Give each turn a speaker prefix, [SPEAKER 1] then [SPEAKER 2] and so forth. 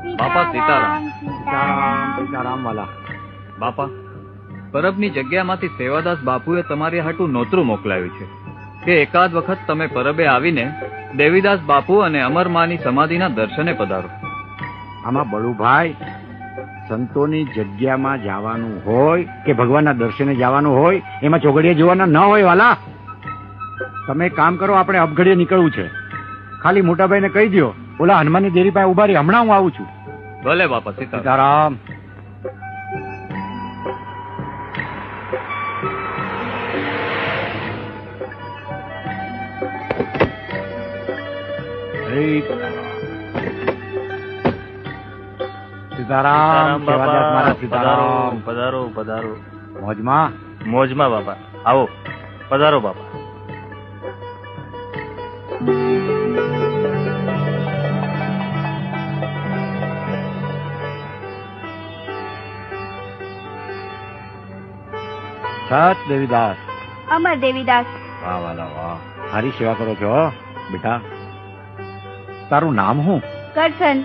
[SPEAKER 1] બાપા સીતારામ.
[SPEAKER 2] સીતારામ સીતારામ વાલા.
[SPEAKER 1] બાપા, પરબની જગ્યામાંથી સેવાદાસ બાપુએ તમારી હાટું નોતરું મોકલાવ્યું છે કે એકાદ વખત તમે પરબે આવીને દેવીદાસ બાપુ અને અમરમાની સમાધિના દર્શને પધારો.
[SPEAKER 2] આમાં બળુભાઈ, સંતોની જગ્યામાં જવાનું હોય કે ભગવાનના દર્શને જવાનું હોય એમાં ચોઘડિયા જોવાના ન હોય વાલા. તમે એક કામ કરો, આપણે અપઘડીએ નીકળવું છે. ખાલી મોટાભાઈને કહી દો, ઓલા હનુમાનની દેરી પાસે ઉભા રહી, હમણાં હું આવું છું.
[SPEAKER 1] ભલે બાપા સીતારામ.
[SPEAKER 2] સીતારામ. સીતારામ સેવાદાસ મહારાજ. સીતારામ.
[SPEAKER 3] પધારો પધારો.
[SPEAKER 2] મોજમાં?
[SPEAKER 3] મોજમાં બાપા. આવો પધારો બાપા.
[SPEAKER 2] સત દેવીદાસ.
[SPEAKER 4] અમર દેવીદાસ.
[SPEAKER 2] વાહ વાલા વાહ, સારી સેવા કરો છો બેટા. તારું નામ શું?
[SPEAKER 4] કરશન.